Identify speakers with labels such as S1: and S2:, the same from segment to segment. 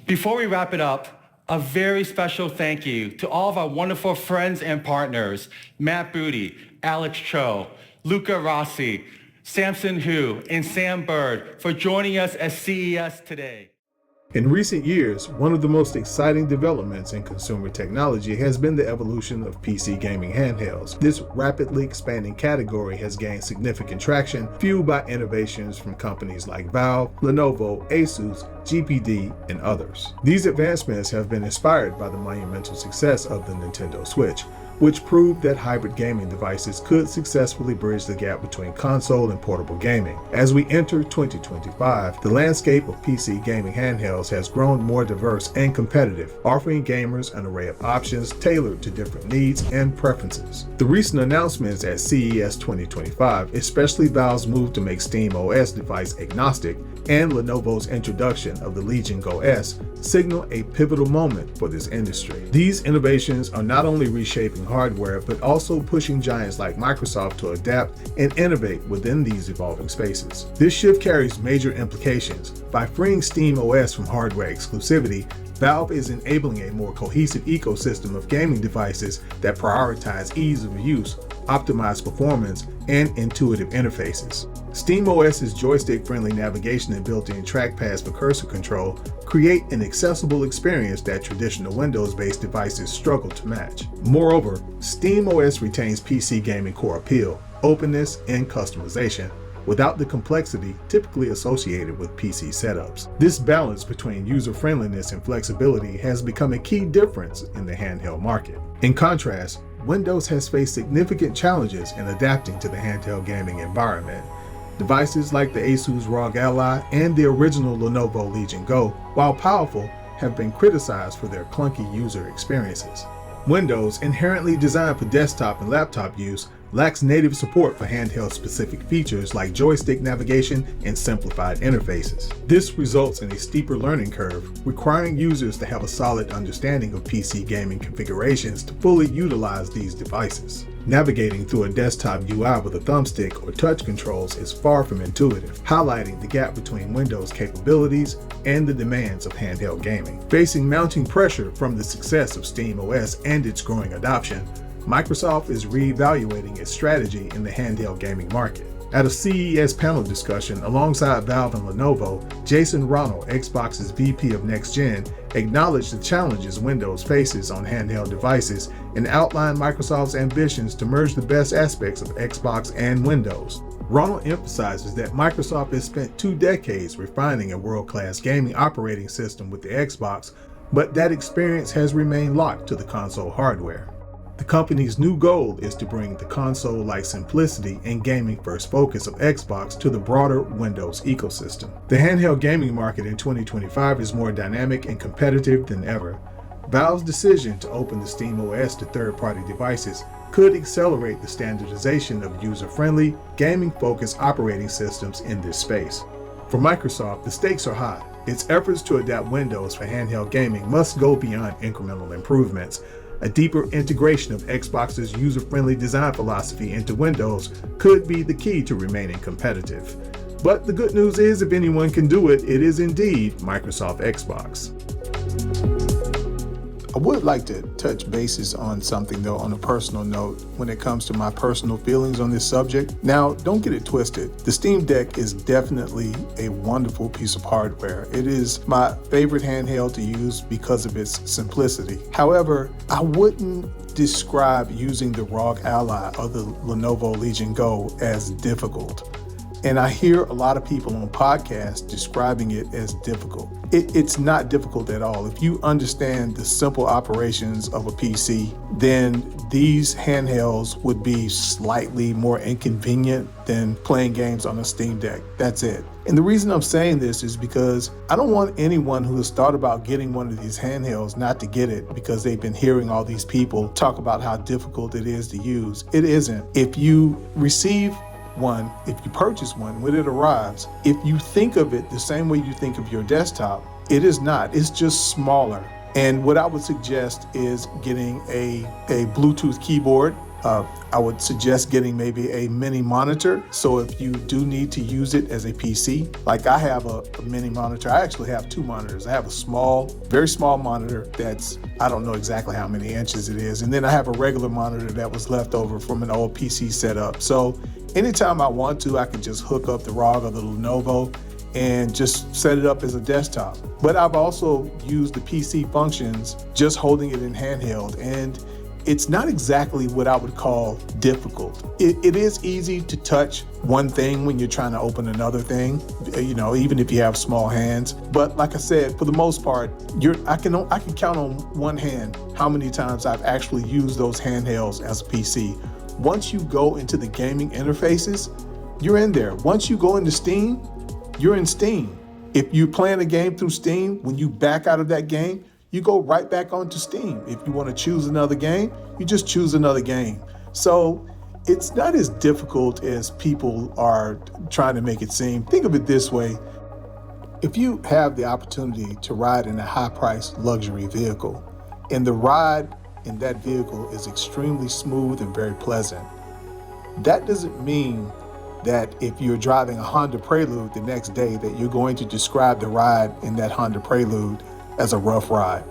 S1: Before we wrap it up, a very special thank you to all of our wonderful friends and partners, Matt Booty, Alex Cho, Luca Rossi, Samson Hu, and Sam Bird for joining us at CES today.
S2: In recent years, one of the most exciting developments in consumer technology has been the evolution of PC gaming handhelds. This rapidly expanding category has gained significant traction, fueled by innovations from companies like Valve, Lenovo, Asus, GPD, and others. These advancements have been inspired by the monumental success of the Nintendo Switch, which proved that hybrid gaming devices could successfully bridge the gap between console and portable gaming. As we enter 2025, the landscape of PC gaming handhelds has grown more diverse and competitive, offering gamers an array of options tailored to different needs and preferences. The recent announcements at CES 2025, especially Valve's move to make SteamOS device agnostic and Lenovo's introduction of the Legion Go S, signal a pivotal moment for this industry. These innovations are not only reshaping hardware, but also pushing giants like Microsoft to adapt and innovate within these evolving spaces. This shift carries major implications. By freeing SteamOS from hardware exclusivity, Valve is enabling a more cohesive ecosystem of gaming devices that prioritize ease of use, optimized performance, and intuitive interfaces. SteamOS's joystick-friendly navigation and built-in trackpads for cursor control create an accessible experience that traditional Windows-based devices struggle to match. Moreover, SteamOS retains PC gaming core appeal, openness, and customization, without the complexity typically associated with PC setups. This balance between user-friendliness and flexibility has become a key difference in the handheld market. In contrast, Windows has faced significant challenges in adapting to the handheld gaming environment. Devices like the Asus ROG Ally and the original Lenovo Legion Go, while powerful, have been criticized for their clunky user experiences. Windows, inherently designed for desktop and laptop use, lacks native support for handheld-specific features like joystick navigation and simplified interfaces. This results in a steeper learning curve, requiring users to have a solid understanding of PC gaming configurations to fully utilize these devices. Navigating through a desktop UI with a thumbstick or touch controls is far from intuitive, highlighting the gap between Windows capabilities and the demands of handheld gaming. Facing mounting pressure from the success of SteamOS and its growing adoption, Microsoft is reevaluating its strategy in the handheld gaming market. At a CES panel discussion alongside Valve and Lenovo, Jason Ronald, Xbox's VP of Next Gen, acknowledged the challenges Windows faces on handheld devices and outlined Microsoft's ambitions to merge the best aspects of Xbox and Windows. Ronald emphasizes that Microsoft has spent 2 decades refining a world-class gaming operating system with the Xbox, but that experience has remained locked to the console hardware. The company's new goal is to bring the console-like simplicity and gaming-first focus of Xbox to the broader Windows ecosystem. The handheld gaming market in 2025 is more dynamic and competitive than ever. Valve's decision to open the SteamOS to third-party devices could accelerate the standardization of user-friendly, gaming-focused operating systems in this space. For Microsoft, the stakes are high. Its efforts to adapt Windows for handheld gaming must go beyond incremental improvements. A deeper integration of Xbox's user-friendly design philosophy into Windows could be the key to remaining competitive. But the good news is, if anyone can do it, it is indeed Microsoft Xbox.
S3: I would like to touch bases on something though on a personal note when it comes to my personal feelings on this subject. Now, don't get it twisted. The Steam Deck is definitely a wonderful piece of hardware. It is my favorite handheld to use because of its simplicity. However, I wouldn't describe using the ROG Ally or the Lenovo Legion Go as difficult. And I hear a lot of people on podcasts describing it as difficult. It's not difficult at all. If you understand the simple operations of a PC, then these handhelds would be slightly more inconvenient than playing games on a Steam Deck. That's it. And the reason I'm saying this is because I don't want anyone who has thought about getting one of these handhelds not to get it because they've been hearing all these people talk about how difficult it is to use. It isn't. If you receive one, if you purchase one, when it arrives, if you think of it the same way you think of your desktop, it is not. It's just smaller. And what I would suggest is getting a Bluetooth keyboard I would suggest getting maybe a mini monitor. So if you do need to use it as a PC, like I have a mini monitor. I actually have two monitors. I have a small, very small monitor that's, I don't know exactly how many inches it is. And then I have a regular monitor that was left over from an old PC setup. So anytime I want to, I can just hook up the ROG or the Lenovo and just set it up as a desktop. But I've also used the PC functions just holding it in handheld, and it's not exactly what I would call difficult. It is easy to touch one thing when you're trying to open another thing, even if you have small hands. But like I said, for the most part, I can count on one hand how many times I've actually used those handhelds as a PC. Once you go into the gaming interfaces, you're in there. Once you go into Steam, you're in Steam. If you're playing a game through Steam, when you back out of that game, you go right back onto Steam. If you want to choose another game, you just choose another game. So it's not as difficult as people are trying to make it seem. Think of it this way. If you have the opportunity to ride in a high-priced luxury vehicle, and the ride in that vehicle is extremely smooth and very pleasant, that doesn't mean that if you're driving a Honda Prelude the next day that you're going to describe the ride in that Honda Prelude as a rough ride.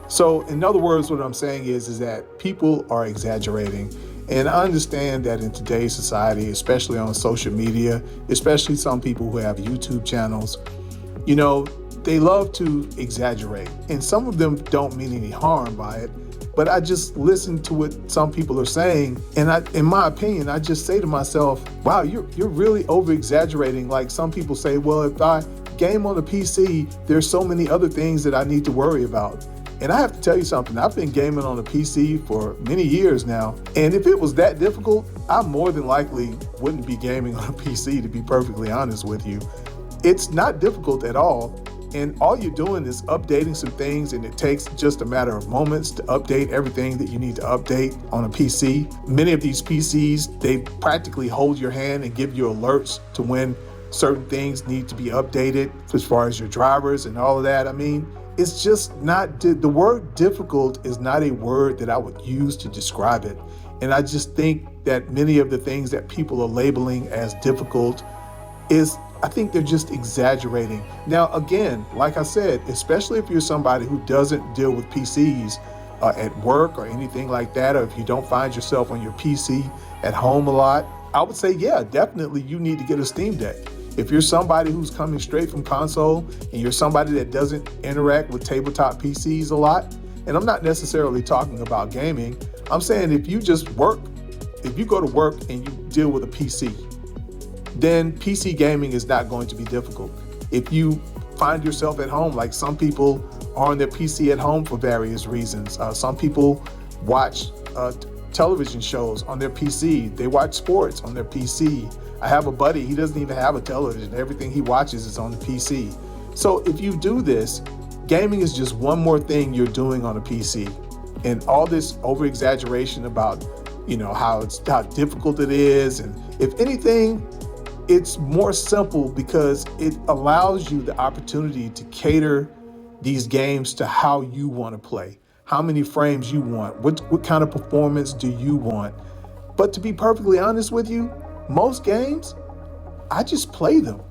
S3: So in other words, what I'm saying is that people are exaggerating. And I understand that in today's society, especially on social media, especially some people who have YouTube channels, they love to exaggerate. And some of them don't mean any harm by it. But I just listen to what some people are saying, and in my opinion, I just say to myself, wow, you're really over-exaggerating. Like some people say, well, if I game on a PC, there's so many other things that I need to worry about. And I have to tell you something, I've been gaming on a PC for many years now, and if it was that difficult, I more than likely wouldn't be gaming on a PC, to be perfectly honest with you. It's not difficult at all. And all you're doing is updating some things, and it takes just a matter of moments to update everything that you need to update on a PC. Many of these PCs, they practically hold your hand and give you alerts to when certain things need to be updated as far as your drivers and all of that. I mean, it's just not, the word difficult is not a word that I would use to describe it. And I just think that many of the things that people are labeling as difficult I think they're just exaggerating. Now, again, like I said, especially if you're somebody who doesn't deal with PCs at work or anything like that, or if you don't find yourself on your PC at home a lot, I would say, yeah, definitely you need to get a Steam Deck. If you're somebody who's coming straight from console and you're somebody that doesn't interact with tabletop PCs a lot, and I'm not necessarily talking about gaming, I'm saying if you just work, if you go to work and you deal with a PC, then PC gaming is not going to be difficult. If you find yourself at home, like some people are on their PC at home for various reasons. Some people watch television shows on their PC. They watch sports on their PC. I have a buddy, he doesn't even have a television. Everything he watches is on the PC. So if you do this, gaming is just one more thing you're doing on a PC. And all this over-exaggeration about, how difficult it is. And if anything, it's more simple because it allows you the opportunity to cater these games to how you want to play, how many frames you want, what kind of performance do you want. But to be perfectly honest with you, most games, I just play them.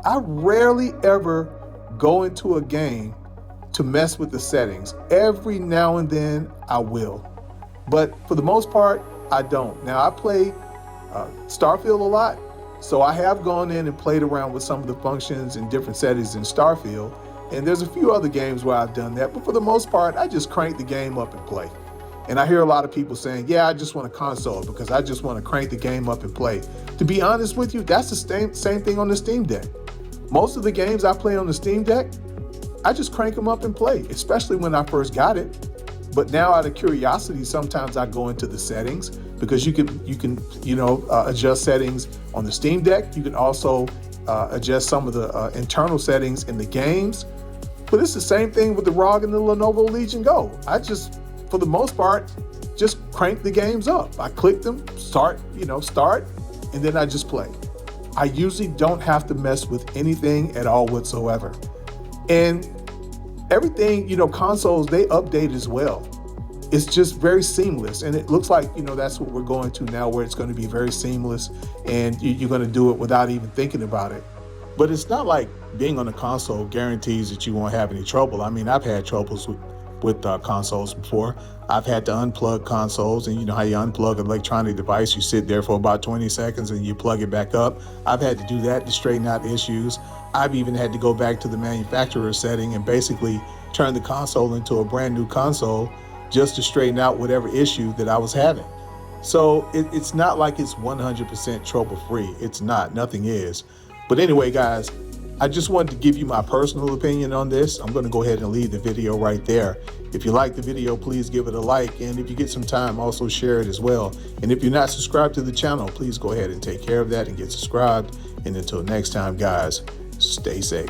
S3: I rarely ever go into a game to mess with the settings. Every now and then I will, but for the most part, I don't. Now I play Starfield a lot. So I have gone in and played around with some of the functions and different settings in Starfield, and there's a few other games where I've done that, but for the most part, I just crank the game up and play. And I hear a lot of people saying, yeah, I just want a console because I just want to crank the game up and play. To be honest with you, that's the same thing on the Steam Deck. Most of the games I play on the Steam Deck, I just crank them up and play, especially when I first got it. But now out of curiosity, sometimes I go into the settings because you can adjust settings on the Steam Deck. You can also adjust some of the internal settings in the games. But it's the same thing with the ROG and the Lenovo Legion Go. I just, for the most part, just crank the games up. I click them, start, and then I just play. I usually don't have to mess with anything at all whatsoever. And everything, consoles, they update as well. it's just very seamless. And it looks like, that's what we're going to now, where it's going to be very seamless and you're going to do it without even thinking about it. But it's not like being on a console guarantees that you won't have any trouble. I mean, I've had troubles with consoles before. I've had to unplug consoles, and you know how you unplug an electronic device, you sit there for about 20 seconds and you plug it back up. I've had to do that to straighten out issues. I've even had to go back to the manufacturer setting and basically turn the console into a brand new console just to straighten out whatever issue that I was having. So it's not like it's 100% trouble free. It's not, nothing is. But anyway, guys, I just wanted to give you my personal opinion on this. I'm going to go ahead and leave the video right there. If you like the video, please give it a like. And if you get some time, also share it as well. And if you're not subscribed to the channel, please go ahead and take care of that and get subscribed. And until next time, guys, stay safe.